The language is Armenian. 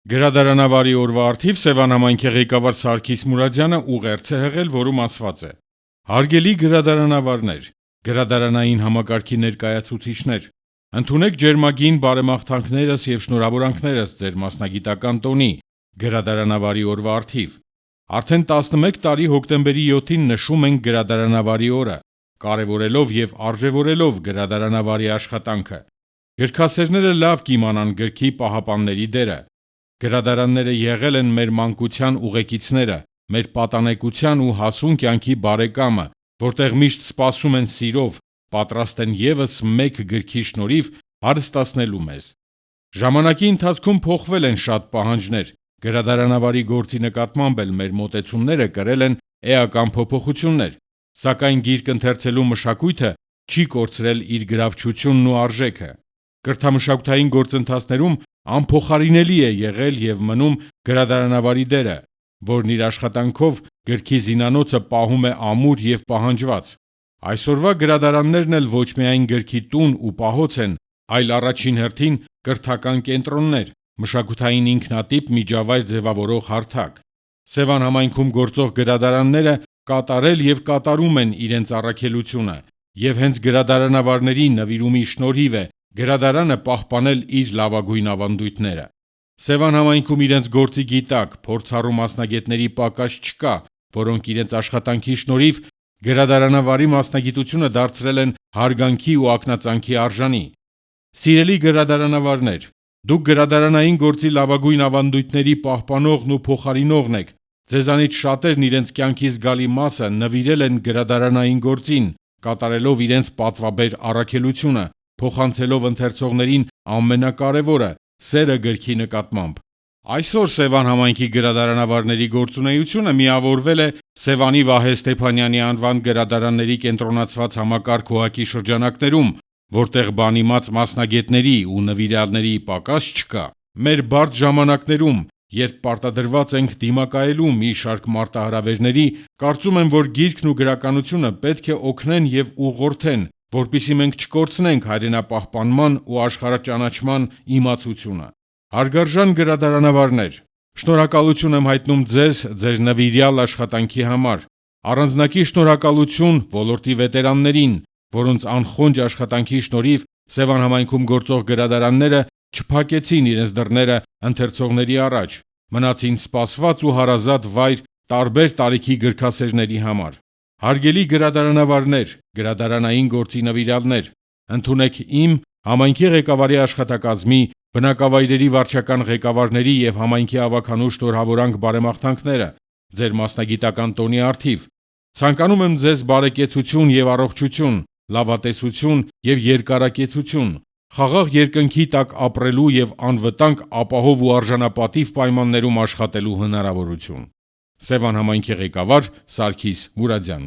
Գրադարանավարի օրվա առթիվ Սևան համայնքի ղեկավար Սարգիս Մուրադյանը ուղերձ է հղել, որում ասված է. «Հարգելի գրադարանավարներ, գրադարանային համակարգի ներկայացուցիչներ, ընդունեք ջերմագին բարեմաղթանքներս եւ շնորհավորանքներս ձեր մասնագիտական տոնի գրադարանավարի օրվա առթիվ։ Արդեն 11 տարի հոկտեմբերի 7-ին նշում ենք գրադարանավարի օրը, կարևորելով եւ արժեվորելով գրադարանավարի աշխատանքը։ Գրքասերները լավ կիմանան գրքի պահապանների դերը։ Գրադարանները եղել են մեր մանկության ուղեկիցները, մեր պատանեկության ու հասուն կյանքի բարեկամը, որտեղ միշտ սպասում են սիրով, պատրաստ են եւս մեկ գրքի շնորհիվ հարստացնելու մեզ։ Ժամանակի ընթացքում փոխվել են շատ պահանջներ, գրադարանավարի գործի նկատմամբ էլ մեր մոտեցումները կրել են էական փոփոխություններ, սակայն գիրք ընթերցելու մշակույթը չի կորցրել իր գրավչությունն ու արժեքը։ Կրթամշակութային գործընթացներում անփոխարինելի է եղել եւ մնում գրադարանավարի դերը, որն իր աշխատանքով գրքի զինանոցը պահում է ամուր եւ պահանջված։ Այսօրվա գրադարաններն էլ ոչ միայն գրքի տուն ու պահոց են, այլ առաջին հերթին կրթական կենտրոններ, մշակութային ինքնատիպ միջավայր ձևավորող հարթակ։ Սևան համայնքում գործող գրադարանները կատարել եւ կատարում են իրենց առաքելությունը, եւ հենց գրադարանավարների նվիրումի շնորհիվ է գրադարանը պահպանել իր լավագույն ավանդույթները։ Սևան համայնքում իրենց գործի գիտակ, փորձառու մասնագետների պակաս չկա, որոնք իրենց աշխատանքի շնորհիվ գրադարանավարի մասնագիտությունը դարձրել են հարգանքի ու ակնածանքի արժանի։ Սիրելի գրադարանավարներ, դուք գրադարանային գործի լավագույն ավանդույթների պահպանողն ու փոխարինողն եք։ Ձեզանից շատերն իրենց կյանքի զգալի մասը նվիրել են գրադարանային գործին, կատարելով իրենց պատվաբեր առաքելությունը, փոխանցելով ընթերցողներին ամենակարևորը՝ սերը գրքի նկատմամբ։ Այսօր Սևան համայնքի գրադարանավարների գործունեությունը միավորվել է Սևանի Վահե Ստեփանյանի անվան գրադարանների կենտրոնացված համակարգ ՀՕԱԿ-ի շրջանակներում, որտեղ բանիմաց մասնագետների ու նվիրյալների պակաս չկա։ Մեր բարդ ժամանակներում, երբ պարտադրված ենք դիմակայելու մի շարք մարտահրավերների, կարծում եմ, որ գիրքն ու գրականությունը պետք է օգնեն եւ ուղղորդեն, որպեսզի մենք չկորցնենք հայրենապահպանման ու աշխարհաճանաչման իմացությունը։ Հարգարժան գրադարանավարներ, շնորհակալություն եմ հայտնում ձեզ ձեր նվիրյալ աշխատանքի համար։ Առանձնակի շնորհակալություն ոլորտի վետերաններին, որոնց անխոնջ աշխատանքի շնորհիվ Սևան համայնքում գործող գրադարանները չփակեցին իրենց դռները ընթերցողների առաջ, մնացին սպասված ու հարազատ վայր տարբեր տարիքի գրքասերների համար։ Հարգելի գրադարանավարներ, գրադարանային գործի նվիրյալներ, ընդունեք իմ, համայնքի ղեկավարի աշխատակազմի, բնակավայրերի վարչական ղեկավարների եւ համայնքի ավագանու շնորհավորանք բարեմաղթանքները ձեր մասնագիտական տոնի առթիվ։ Ցանկանում եմ ձեզ բարեկեցություն եւ առողջություն, լավատեսություն եւ երկարակեցություն, խաղաղ երկնքի տակ ապրելու եւ անվտանգ, ապահով ու արժանապատիվ պայմաններում աշխատելու հնարավորություն։ Սևան համայնքի ղեկավար Սարգիս Մուրադյան։